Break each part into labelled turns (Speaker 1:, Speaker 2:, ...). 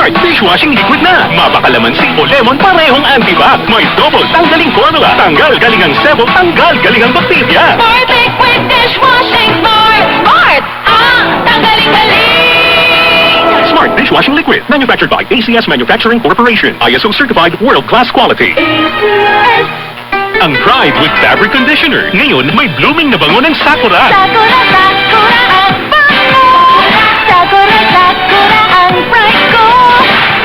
Speaker 1: Smart dishwashing liquid na. Mapakalamansi o lemon parehong antibac. May double tanggaling formula. Tanggal galingang sebo, tanggal galingang bakterya.
Speaker 2: Smart liquid dishwashing. Smart! Smart! Tanggaling-galing!
Speaker 1: Smart dishwashing liquid. Manufactured by ACS Manufacturing Corporation. ISO certified world-class quality. Ang Pride with Fabric Conditioner. Ngayon, may blooming na bango ng sakura.
Speaker 2: Sakura, sakura ang bango. Sakura, sakura ang pride ko.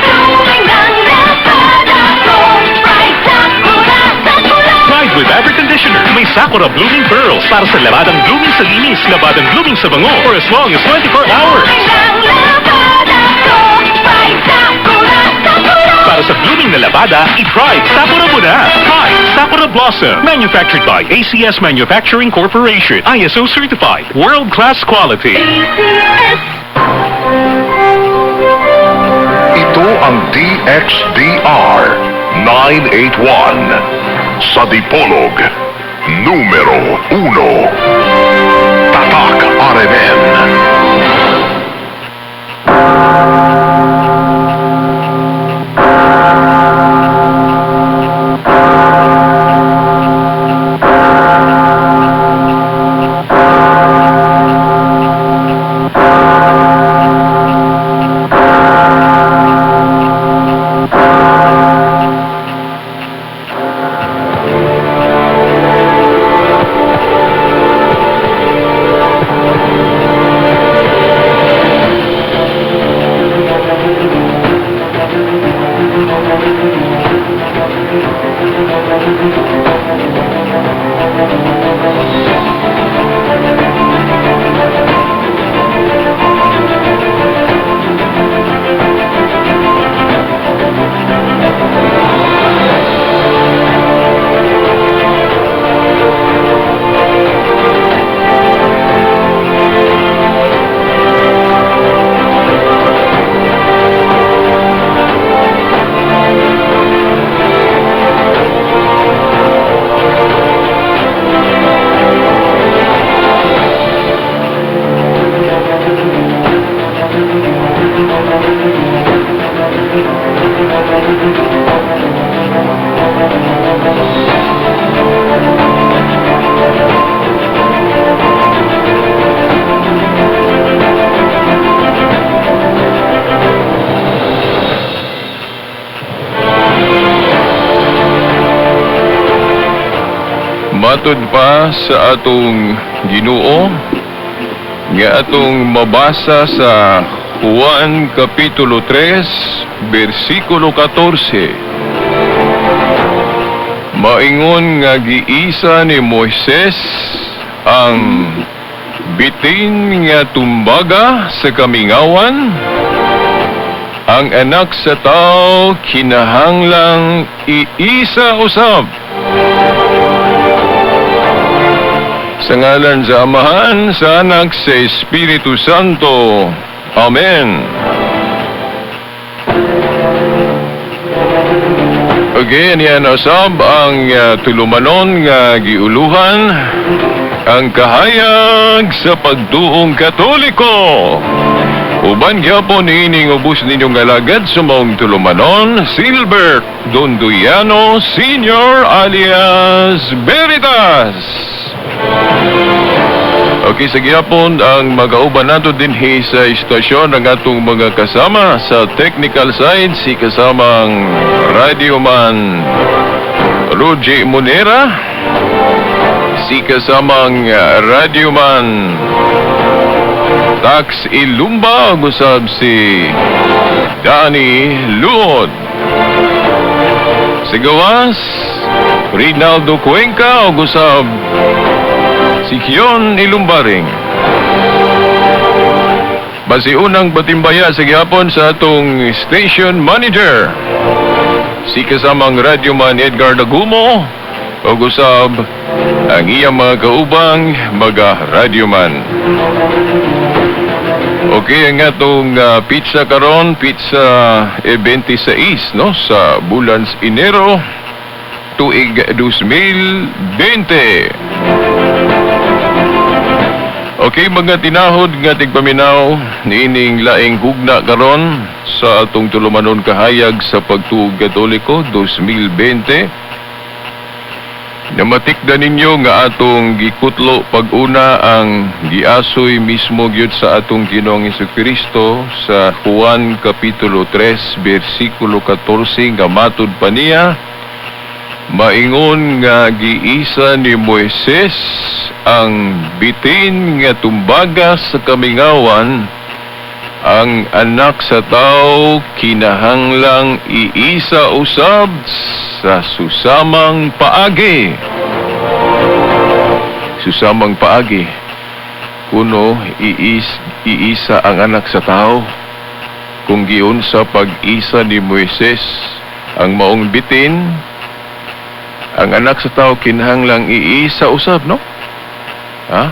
Speaker 2: Blooming ng labada ko. Pride, sakura, sakura.
Speaker 1: Pride with Fabric Conditioner. May sakura blooming pearls para sa labadang blooming sa linis, labadang blooming sa bango for as long as 24 hours.
Speaker 2: Blooming ng labada ko. Pride, sakura, sakura.
Speaker 1: Para sa blooming na labada, i-Pride Sakura mo na. Pride Sakura Blossom. Manufactured by ACS Manufacturing Corporation. ISO certified. World-class quality.
Speaker 3: Ito ang DXDR 981 sa Dipolog, numero 1. Tatak RMN.
Speaker 4: Matod pa sa atong Ginoo nga atong mabasa sa Juan Kapitulo 3, versikulo 14. Maingon nga giisa ni Moises ang bitin nga tumbaga sa kamingawan. Ang anak sa tao kinahanglang iisa usab. Sa ngalan sa Amahan, sa Anak, sa Espiritu Santo. Amen. Again, yan asab ang tulumanon nga giuluhan, ang kahayag sa pagtuong Katoliko. Uban gyapon ining ubos ninyong alagad sa mong tulumanon, Silbert Donduyano Sr. alias Veritas. Okay, sa gyapon ang mag-auban nato dinhi sa istasyon ng atong mga kasama sa technical side, si kasamang radioman Roger Monera, si kasamang radioman Tax Ilumba, gusab si Danny Luod. Si gawas Rinaldo Cuenca, gusab si Kion Ilumbaring. Basi unang batimbaya sa gihapon sa atong station manager, si kasamang radyoman Edgar Dagumo, o gusab ang iyang mga kaubang mga radyoman. Okay, ang atong pizza karon, pizza 26, no, sa bulan Enero tuig 2020. Okay, mga tinahod nga tigpaminaw, niining laing hugna karon sa atong tulumanon kahayag sa pagtuog Katoliko 2020. Namatikdan ninyo nga atong gikutlo pag-una ang giasoy mismo gyud sa atong Ginoong Jesucristo sa Juan Kapitulo 3, versikulo 14 nga matud pa niya, maingon nga giisa ni Moises ang bitin nga tumbaga sa kamingawan, ang anak sa tao kinahanglang iisa usab sa susamang paagi. Susamang paagi. Kuno iisa ang anak sa tao. Kung giun sa pag-isa ni Moises ang maong bitin, ang anak sa tao kinahanglang iisa usab, no? Ha?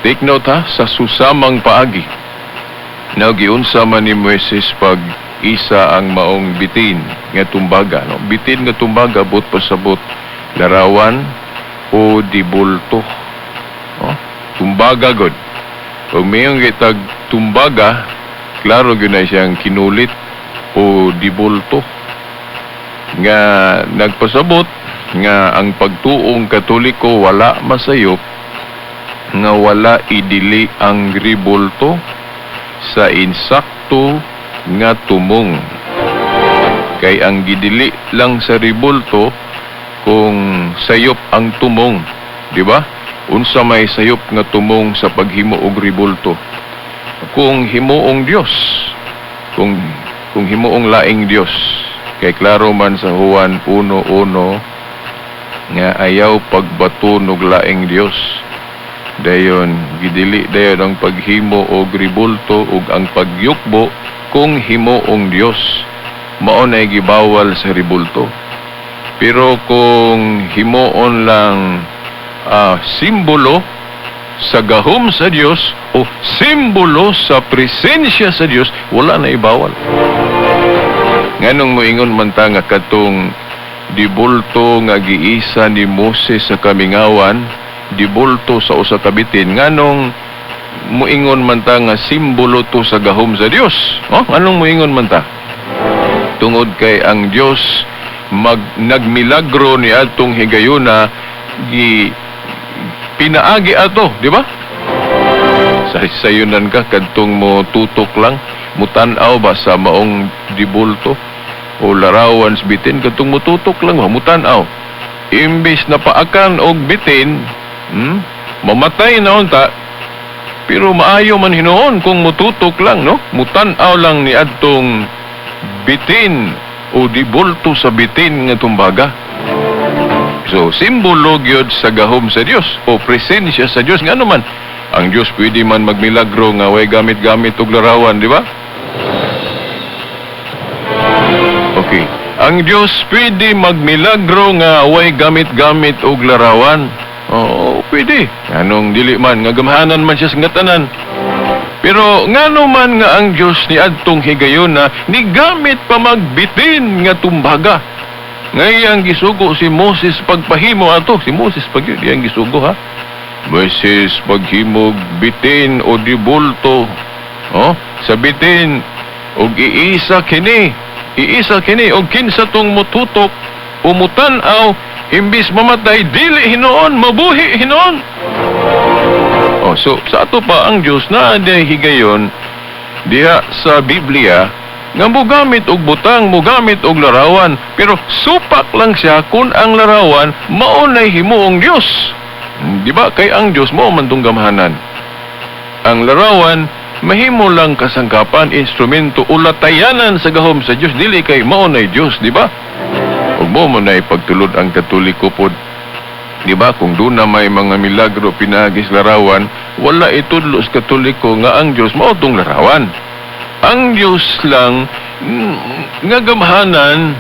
Speaker 4: Take note ha, sa susamang paagi. Giunsa man ni Moises pag isa ang maong bitin nga tumbaga, no? Bitin nga tumbaga but pasabot larawan o dibulto, no? Tumbaga god. Pag mayong gitag tumbaga, klaro gyud na siyang kinulit o dibulto nga nagpasabot nga ang pagtuong Katoliko wala masayop nga wala idili ang ribulto sa insakto nga tumong. Kay ang gidili lang sa ribulto kung sayop ang tumong, di ba? Unsa may sayop nga tumong sa paghimo og ribulto? Kung himuong Dios, kung himuong laing Dios. Kay klaro man sa Juan 1:1 nga ayaw pagbato og laing Dios. Dayon gidili dayon ang paghimo og ribulto ug ang pagyukbo kung himuong Dios. Mao nay gibawal sa ribulto. Pero kung himuon lang simbolo sa gahom sa Dios o simbolo sa presensya sa Dios, wala na ibawal. Nganong moingon man ta nga katong dibulto nga giisa ni Moses sa kamingawan, dibulto sa usa ka bitin, nganong moingon man ta nga simbolo to sa gahom sa Dios? Anong moingon man ta? Tungod kay ang Dios nagmilagro ni atong higayuna, pinaagi ato, di ba? Sa sayunan ka kadtong mo tutok lang, mutan-aw ba sa maong dibulto o larawan sa bitin, kadtong mo tutok lang ba, mutan-aw. Imbis na paakan og bitin, mamatay na unta, pero maayo man hinoon kung mututok lang, no? Mutan-aw lang ni adtong bitin o dibulto sa bitin nga tumbaga. So, simbolo gyud sa gahom sa Dios o presensya sa Dios. Nga naman, ang Dios pwede man magmilagro nga way gamit-gamit og larawan, di ba? Okay. Ang Dios pwede magmilagro nga way gamit-gamit og larawan. Oo, pwede. Anong dili man, nga gamahanan man siya sa ngatanan. Pero ngano man nga ang Dios ni adtong higayuna, ni gamit pa magbitin nga tumbaga. Ngayang gisugo si Moses pagpahimo ato. Si Moses pag yun, yang gisugo ha. Moses paghimog bitin o dibulto. Sa bitin, og iisa kini og kinsa tong mututok o mutan-aw, imbis mamatay, dili hinoon, mabuhi hinoon. So sa ato pa ang Dios na aday higayon diha sa Biblia nga mogamit og butang, mogamit og larawan, pero supak lang siya kung ang larawan mao nay himuong Dios. Di ba? Kay ang Dios mao man tong gamahanan. Ang larawan mahimo lang kasangkapan, instrumento o latayanan sa gahom sa Dios, dili kay mao nay Dios, di ba? Ug mo nay pagtulod ang Katoliko pod. Di ba, kung doon na may mga milagro pinagis larawan, wala itudlo sa Katoliko nga ang Diyos mao tong larawan. Ang Diyos lang nga gamahanan,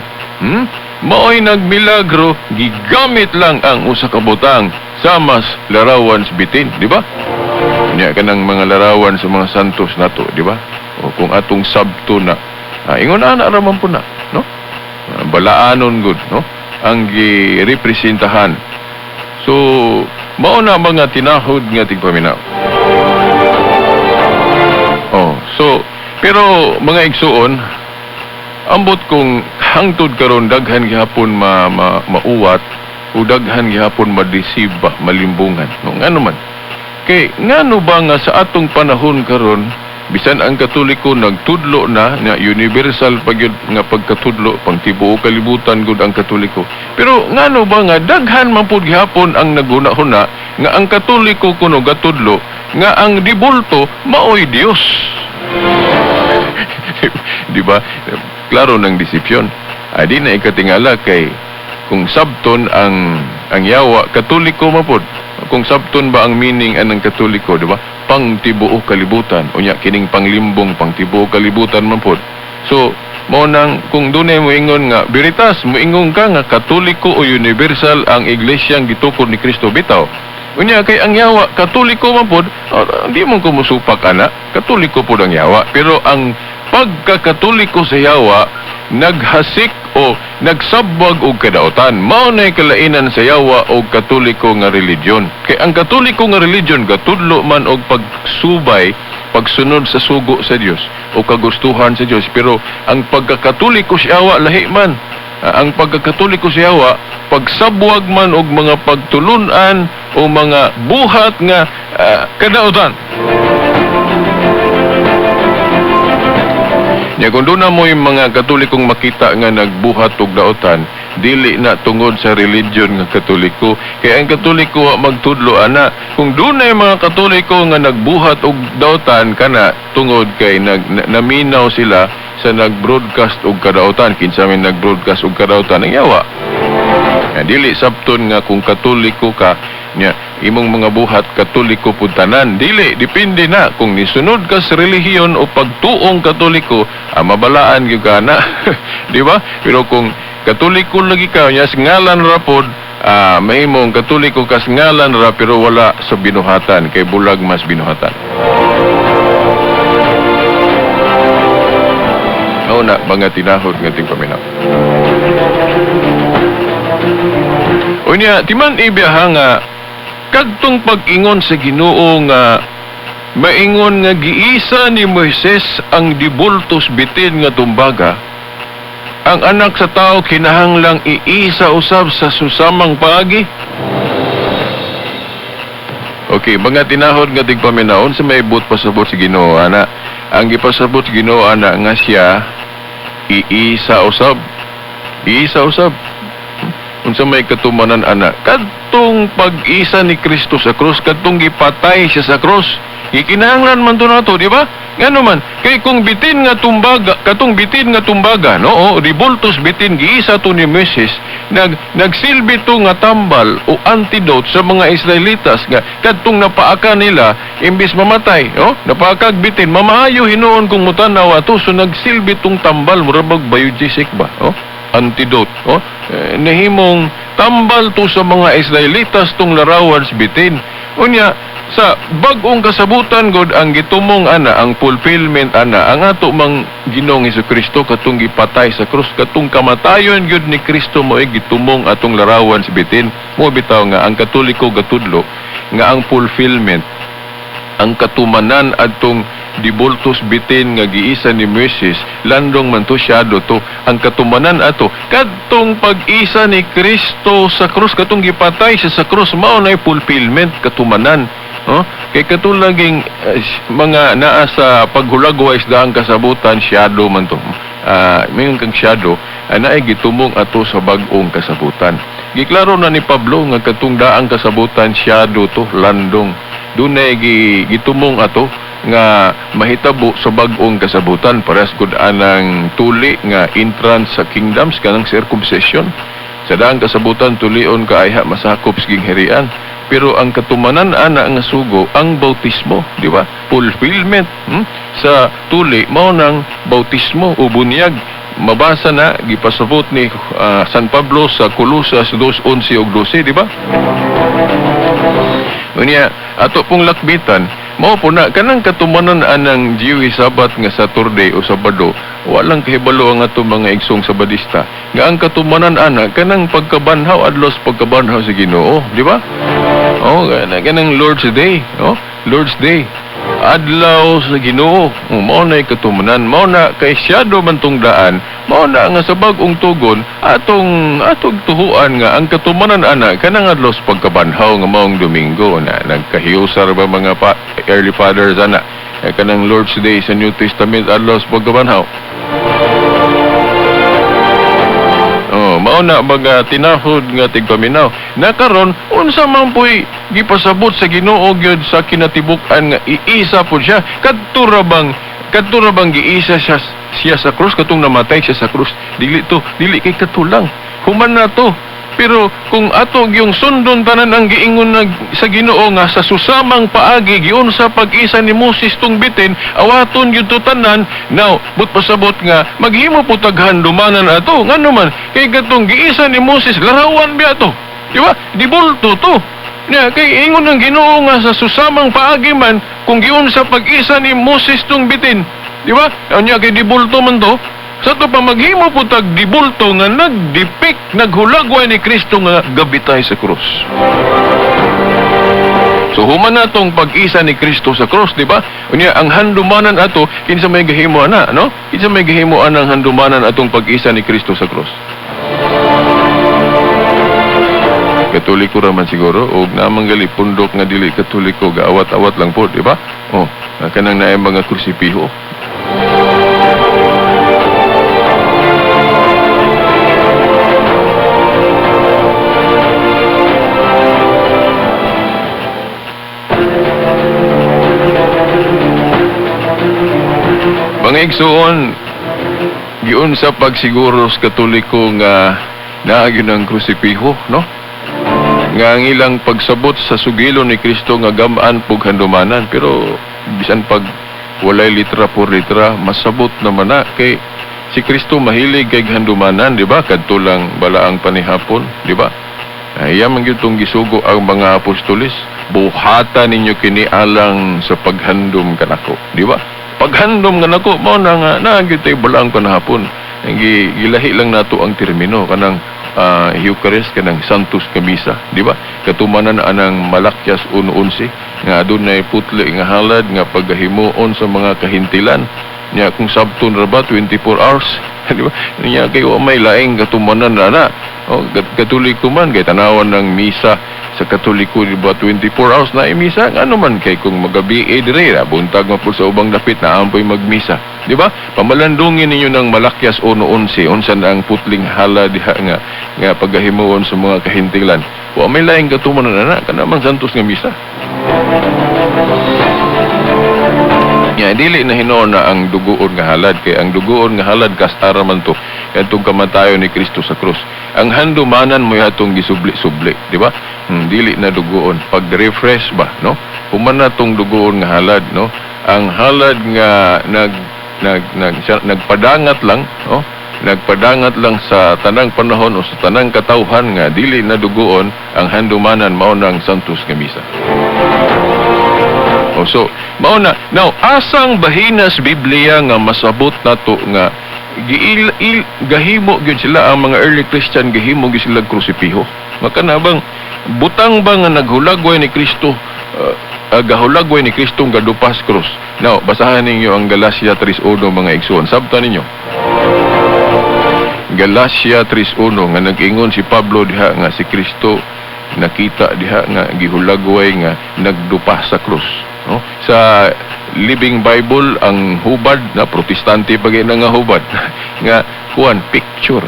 Speaker 4: mao'y nagmilagro, gigamit lang ang usa ka butang sama sa larawan sa bitin, di ba? Nya kanang mga larawan sa mga santos nato, di ba? O kung atong sabto na, ingon ana raman po na, no? Balaanon gud, no? Ang girepresentahan. So, mao na mga tinahod nga tigpaminaw. Pero mga igsuon, ambot kung hangtod karon daghan gihapon mauwat o daghan gihapon madisib ba, malimbungan. No, ngano man. Kay ngano ba nga sa atong panahon karon bisan ang Katoliko nagtudlo na universal pagyud nga pagkatudlo pang tibuok kalibutan gud ang Katoliko. Pero ngano ba nga daghan man pud gihapon ang naghuna-huna nga ang Katoliko kuno gatudlo nga ang dibulto maoy Dios. Di ba? Klaro ng desipsyon. Adi na ikatingala kay kung sabton ang yawa Katoliko mapod. Kung sabton ba ang meaning anang Katoliko, di ba? Pang tibuok kalibutan. Unya kining panglimbong pang tibuok kalibutan mapod. So, mo nang kung dunay mo ingon nga biritas mo ingon ka nga Katoliko o universal ang iglesyang gitukod ni Kristo bitaw. Unya kay ang yawa Katoliko mapod, di mo ko musupak ana. Katoliko pud ang yawa, pero ang pagkakatoliko sa yawa naghasik o nagsabwag og kadautan. Mao nay kalainan sa yawa og Katoliko nga religion. Kay ang Katoliko nga religion gatudlo man og pagsubay, pagsunod sa sugo sa Dios o kagustuhan sa Dios, pero ang pagkakatoliko sa yawa lahi man. Ang pagkakatoliko sa yawa pagsabwag man og mga pagtulunan o mga buhat nga kadautan. Nya kung doon na mo yung mga Katolikong makita nga nagbuhat og daotan, dili na tungod sa religion nga Katoliko. Kaya ang Katoliko wa magtudlo ana. Kung doon na yung mga Katoliko nga nagbuhat og daotan kana tungod kay naminaw sila sa nag-broadcast og kadaotan, kinsa may nag-broadcast og kadaotan ang yawa. Dili sabton nga kung Katoliko ka nya imong mga buhat Katoliko pud tanan, dili depende na kung nisunod ka sa relihiyon o pagtuong Katoliko, mabalaan gyud ka na. Di ba? Pero kung Katoliko lagi ka nya ngalan ra pod, mahimong Katoliko kas ngalan ra pero wala sa binuhatan kay bulag mas binuhatan. Na mga tinahod nga ting paminaw. Unya timan ibiyaha nga kadtong pag-ingon sa Ginoo nga maingon nga giisa ni Moises ang dibultos bitin nga tumbaga, ang anak sa tao kinahanglang iisa usab sa susamang paagi. Okay, mga tinahod nga ting paminaon sa may but pasabot sa Ginoo ana. Ang gipasabot sa Ginoo ana nga siya iisa usab. Iisa usab. Unsa may katumanan ana? Kadtong pag-isa ni Kristo sa krus, kadtong gipatay siya sa krus, gikinahanglan man to nato, di ba? Ngano man, kay kung bitin nga tumbaga, katong bitin nga tumbaga, no? O ribultos bitin giisa to ni Moises, nagsilbi to nga tambal o antidote sa mga Israelitas nga kadtong napaaka nila imbis mamatay, no? Napaakag bitin, mamaayo hinuon kung mutanaw ato, so nagsilbi tong tambal murabag biogesic ba, no? Antidote, oh, nahimong tambal to sa mga Israelitas tong larawan bitin. Unya sa bag-ong kasabutan god ang gitumong ana, ang fulfillment ana, ang ato mang Ginoong Hesukristo katong gipatay sa krus, katong kamatayon gyud ni Kristo mo gitumong atong larawan bitin. Mo bitaw nga ang Katoliko gatudlo nga ang fulfillment, ang katumanan atong dibultos bitin nga giisa ni Moises, landong man to syado to ang katumanan ato kadtong pag-isa ni Kristo sa krus, katong gipatay siya sa krus, mao nay fulfillment, katumanan. Kay katulaging mga naa sa paghulagwa isdaang kasabutan, syado man to. Mayroon kang syado, naay gitumong ato sa bag-ong kasabutan. Giklaro na ni Pablo nga katong daang kasabutan syado to, landong. Dunay gitumong ato nga mahitabo sa bag-ong kasabutan, paras gud anang tuli nga entrance sa kingdoms kanang circumcision. Sa daang kasabutan tulion kaayha masakop sa gingharian. Pero ang katumanan ana nga sugo ang bautismo, di ba? Fulfillment sa tuli mao nang bautismo o bunyag. Mabasa na gipasabot ni San Pablo sa Colosas 2:11 ug 12, di ba? Unya ato pong lakbitan mao po na kanang katumanan anang Jewish Sabbath nga Saturday o Sabado, walang kahibalo ang ato mga igsong Sabadista nga ang katumanan ana kanang pagkabanhaw adlos pagkabanhaw sa Ginoo, di ba? Oh, kanang Lord's Day, oh, Lord's Day. adlaw sa Ginoo. Mao na katumanan, mao na kay siyado man tong daan, mao na nga sa bag-ong tugon atong tuhuan nga ang katumanan ana kanang adlaw sa pagkabanhaw nga maong Domingo na nagkahiyusar ba mga early fathers ana kanang Lord's Day sa New Testament adlaw sa pagkabanhaw. Mao na mga tinahod nga tigpaminaw. Nakaron unsa man po'y gipasabot sa Ginoo gyud sa kinatibuk-an nga iisa po siya kadtura bang giisa siya sa krus katong namatay siya sa krus. Dili kay katulang. Human na to. Pero kung ato yung sundon tanan ang giingon sa Ginoo nga sa susamang paagi giun sa pag-isa ni Moses tung bitin awaton gyud to tanan now but pasabot nga maghimo po taghandumanan ato ngano man kay katong giisa ni Moses larawan biya to di ba dibulto to nya kay ingon ng Ginoo nga sa susamang paagi man kung giun sa pag-isa ni Moses tung bitin di ba nya kay dibulto man to. Sa ito pa maghimo po tagdibulto nga nagdipik, naghulagway ni Kristo nga gabitay sa krus. So human na tong pag-isa ni Kristo sa krus, di ba? Unya ang handumanan ato kinsa may gahimo ana, no? Kinsa may gahimo ang handumanan atong pag-isa ni Kristo sa krus. Katoliko raman siguro og namang gali pundok nga dili katoliko gaawat-awat lang po, di ba? Oh, kanang naay mga krusipiho. Mga igsuon, giun sa pagsiguro sa Katoliko nga naagyon ang krusipiho, no? Nga ang ilang pagsabot sa sugilo ni Kristo nga gamaan pug handumanan, pero bisan pag walay litra por litra, masabot naman na kay si Kristo mahilig kay handumanan, di ba? Kadto lang balaang panihapon, di ba? Iya man gyud tong gisugo ang mga apostoles, buhata ninyo kini alang sa paghandom kanako, di ba? Paghandom nga nako mao na nga naagid tay balaang panahapon. Gilahi lang nato ang termino kanang Eucharist kanang Santos nga misa, di ba? Katumanan anang Malakyas 1:11 nga adunay putli nga halad nga paghimuon sa mga kahintilan. Nya kung sabton ra ba 24 hours, di ba? Nya kay wa may laing katumanan na. Katoliko man kay tanawan ng misa sa Katoliko di ba 24 hours na misa ano man kay kung magabi dire buntag mo po sa ubang dapit na ampoy magmisa di ba pamalandungin ninyo ng Malakyas 1:11 unsan ang putling hala diha nga pagahimuon sa mga kahintilan wa may laing katumanan na kanamang santos nga misa. Nya dili na hinuon na ang dugoon nga halad kay ang dugoon nga halad kastara man to kadtong kamatayon ni Kristo sa krus. Ang handumanan mo atong gisubli-subli, di ba? Dili na dugoon pag-refresh ba, no? Human na tong dugoon nga halad, no? Ang halad nga nagpadangat lang, no? Nagpadangat lang sa tanang panahon o sa tanang katawhan nga dili na dugoon ang handumanan mao nang santos nga misa. So, mao na. Now, asang bahinas Biblia nga masabot nato nga gahimo gyud sila ang mga early Christian gahimo gyud sila krusipiho. Makanabang butang ba nga naghulagway ni Kristo gahulagway ni Kristo nga dupas krus. Now, basahan ninyo ang Galacia 3:1 mga igsoon. Sabtan ninyo. Galacia 3:1 nga nag-ingon si Pablo diha nga si Kristo nakita diha nga gihulagway nga nagdupa sa krus. No? Sa Living Bible ang hubad na protestante pagay na nga hubad nga kuan picture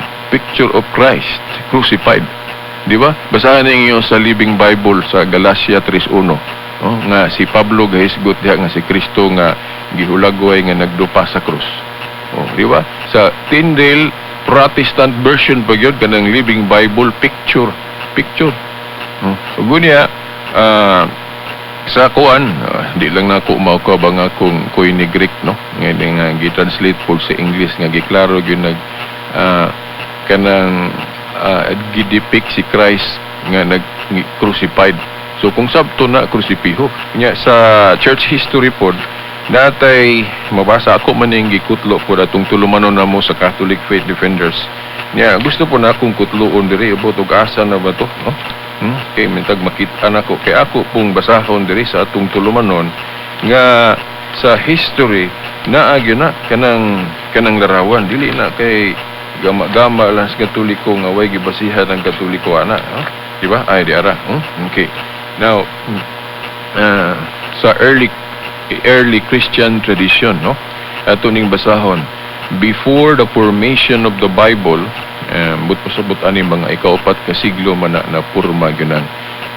Speaker 4: of Christ crucified. Di ba? Basahan ninyo sa Living Bible sa Galacia 3:1 nga si Pablo gahisgot diha nga si Kristo nga gihulagway nga nagdupa sa krus. Di ba? Sa Tyndale Protestant version pa gyud kanang Living Bible picture. Ugunya sa kuan di lang nako mao ka ba nga kung koy ni Greek no ngayon nga gi-translate po sa English nga giklaro gyud nag kanang gidepict si Christ nga nag-crucified. So kung sabto na krusipiho nya sa church history pod natay mabasa ako man ning gikutlo pod atong tulumanon namo sa Catholic Faith Defenders nya gusto po na akong kutloon diri about og asa na ba to no. Kay mintag makita nako kay ako pong basahon diri sa atong tulumanon nga sa history naagyo na kanang larawan dili na kay gama-gama lang sa Katoliko nga way gibasihan ang Katoliko ana, di ba? Ay di ara. Okay. Now sa early Christian tradition, no? Ato ning basahon before the formation of the Bible, but pasabot ani mga ikaupat ka siglo man na purma gyud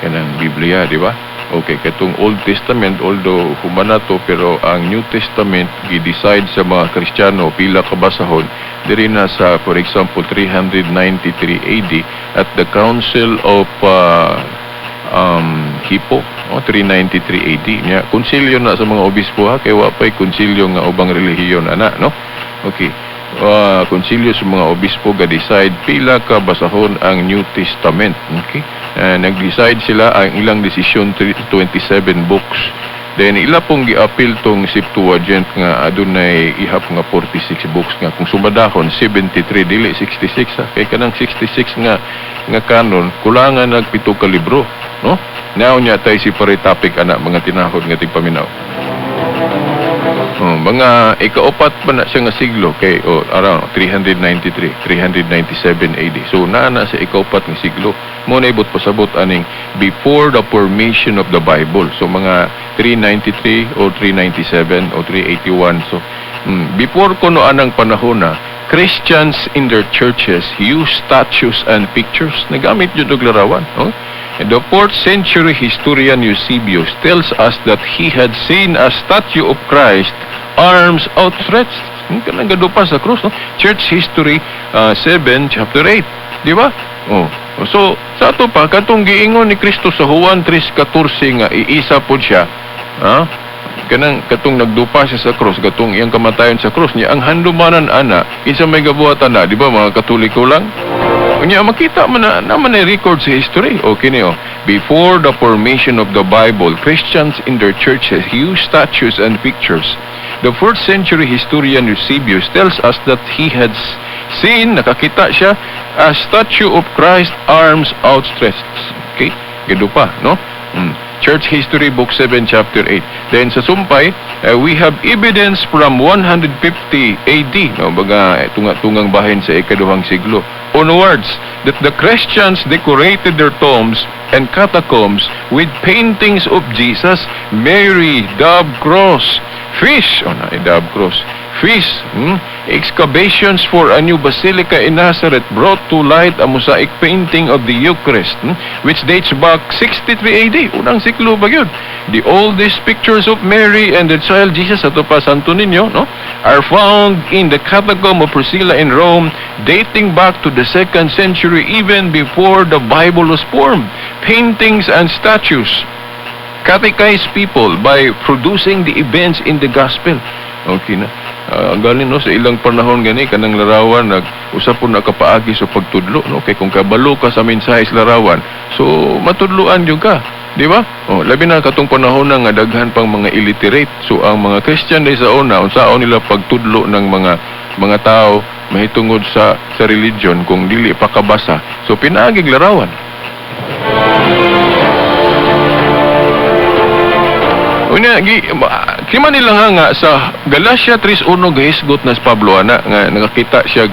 Speaker 4: kanang Biblia, di ba? Okay, katong Old Testament, although humana to, pero ang New Testament gi-decide sa mga Kristiyano pila ka basahon diri na sa, for example, 393 AD at the Council of Hippo, 393 AD nya konsilyo na sa mga obispo, ha, kay wa pay konsilyo nga ubang relihiyon ana, no? Okay. Konsilyo sa mga obispo ga-decide pila ka basahon ang New Testament. Okay? Nag-decide sila ang ilang desisyon 27 books. Then ila pong gi-appeal tong Septuagint nga adunay ihap nga 46 books nga kung sumadahon 73 dili 66, ha? Kay kanang 66 nga kanon kulangan nag 7 ka libro, no? Now nya tay si pare topic ana mga tinahod nga tigpaminaw. Mga ikaupat pa na siya nga siglo kay around 393, 397 AD. So na sa ikaupat nga siglo mo naibot pasabot aning before the formation of the Bible. So mga 393 o 397 o 381. So before kuno anang panahon na Christians in their churches use statues and pictures. Nagamit yun og larawan. And the 4th century historian Eusebius tells us that he had seen a statue of Christ, arms outstretched. Kanang gadupa sa krus, no? Church History 7, chapter 8. Di ba? So, sa ato pa, katong giingon ni Kristo sa Juan 3:14 nga iisa po siya, katong nagdupa siya sa krus, katong iyang kamatayon sa krus niya, ang handumanan ana, isa may gabuhatan na, di ba mga Katoliko lang? Unya makita man naman ay record sa history. Okay niyo. Before the formation of the Bible, Christians in their churches used statues and pictures. The 4th century historian Eusebius tells us that he had seen, nakakita siya, a statue of Christ, arms outstretched. Okay? Gadupa, no? Church History, Book 7, Chapter 8. Then sa Sumpay, we have evidence from 150 AD, no, baga tungang bahin sa ikaduhang siglo, onwards, that the Christians decorated their tombs and catacombs with paintings of Jesus, Mary, dove cross, fish, dove cross, fish, excavations for a new basilica in Nazareth brought to light a mosaic painting of the Eucharist, which dates back 63 AD, unang siklo ba yun? The oldest pictures of Mary and the child Jesus, ato pa Santo Niño, no, are found in the catacomb of Priscilla in Rome, dating back to the 2nd century, even before the Bible was formed. Paintings and statues catechize people by producing the events in the gospel. Okay na. Galing no sa ilang panahon gani kanang larawan nag-usap po nakapaagi sa pagtudlo, no? Kay kung kabalo ka sa mensahe sa larawan, so matudluan jud ka, di ba? Labi na katong panahon na nga daghan pang mga illiterate. So ang mga Christian day sa una unsaon nila pagtudlo ng mga tao mahitungod sa religion kung dili pa kabasa. So pinaagig larawan. Unya kima nila nga sa Galatia 3:1 gahisgot na si Pablo ana nga nakakita siya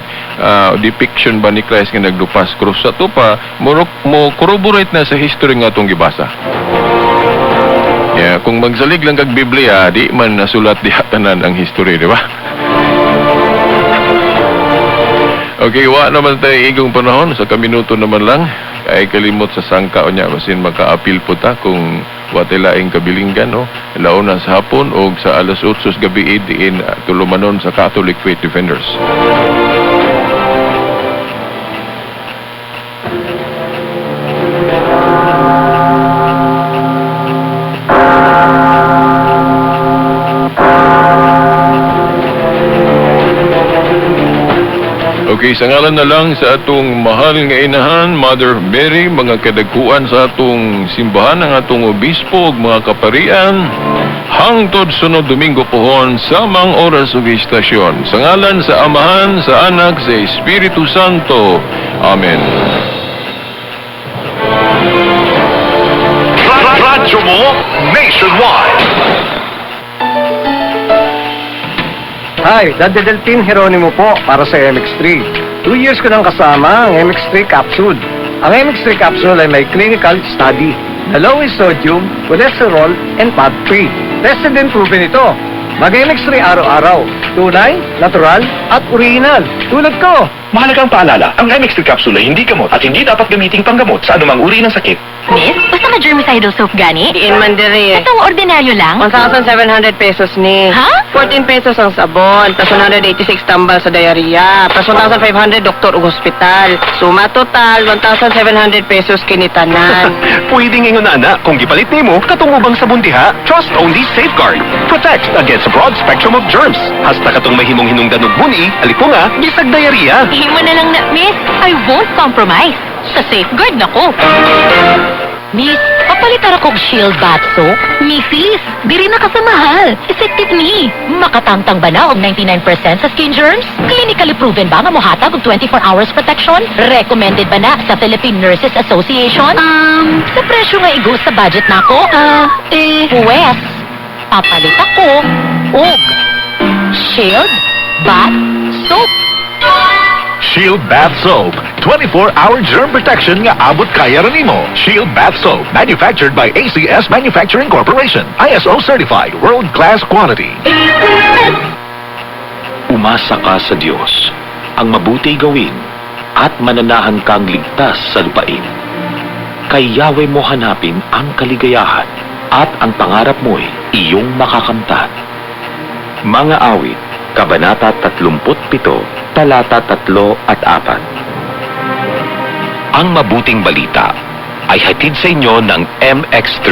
Speaker 4: depiction ba ni Christ nga nagdupas cross. Sa to pa mo corroborate na sa history nga atong gibasa. Kung magsalig lang kag Biblia di man nasulat diha tanan ang history, di ba? Okay, wa naman tayo igong panahon sa kaminuto naman lang ay kalimot sa sangka o niya basin maka-appeal po ta kung watilaing kabilinggan, no? Launa sa hapon o sa alas 8 sa gabi diin tulumanon sa Catholic Faith Defenders. Okay, sa ngalan na lang sa atong mahal nga inahan, Mother Mary, mga kadagkuan sa atong simbahan, ang atong obispo, mga kaparian, hangtod sunod Domingo pohon sa mga oras ug istasyon. Sa ngalan sa Amahan, sa Anak, sa Espiritu Santo. Amen.
Speaker 3: Radyo mo nationwide.
Speaker 5: Hi, Daddy Deltin Geronimo po para sa MX3. 2 years ko nang kasama ang MX3 capsule. Ang MX3 capsule ay may clinical study na low in sodium, cholesterol, and fat-free. Tested and proven ito. Mag-MX3 araw-araw. Tunay, natural, at original. Tulad ko.
Speaker 3: Mahalagang paalala, ang MX3 capsule ay hindi gamot at hindi dapat gamiting panggamot sa anumang uri ng sakit.
Speaker 2: Miss, basta na germicidal soap gani?
Speaker 6: Diin man diri.
Speaker 2: Itong ordinaryo lang?
Speaker 6: 1,700 pesos ni.
Speaker 2: Ha?
Speaker 6: 14 pesos ang sabon, plus 186 tambal sa diarrhea, plus 1,500 doktor ug hospital. Suma total, 1,700 pesos kinitanan.
Speaker 1: Pwedeng ingon na kung gipalit nimo katong ubang sabon diha, trust only safeguard. Protect against a broad spectrum of germs. Hasta katong mahimong hinungdan og buni, alipunga, bisag diarrhea.
Speaker 2: Himo na lang na, miss. I won't compromise. Sa safeguard na ko. Miss, papalitar akong Shield Bath Soap. Missis, diri na ka sa mahal. Effective ni. Makatangtang ba na og 99% sa skin germs? Clinically proven ba nga mohatag og 24 hours protection? Recommended ba na sa Philippine Nurses Association? Sa presyo nga igo sa budget nako? Pwes, papalit ako og Shield Bath Soap.
Speaker 3: Shield Bath Soap. 24-hour germ protection nga abot kaya rin mo. Shield Bath Soap. Manufactured by ACS Manufacturing Corporation. ISO certified. World-class quality.
Speaker 7: Umasa ka sa Diyos, ang mabuti gawin, at mananahan kang ligtas sa lupain. Kay Yahweh mo hanapin ang kaligayahan, at ang pangarap mo'y iyong makakamtan. Mga awit, Kabanata 37, talata 3 at 4. Ang mabuting balita ay hatid sa inyo ng MX3.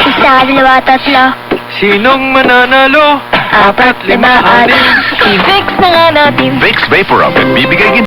Speaker 2: Isa, dalawa, tatlo.
Speaker 5: Sinong mananalo?
Speaker 2: 4, 5, 6. I-fix na nga natin.
Speaker 3: Vicks Vaporub. Bibigay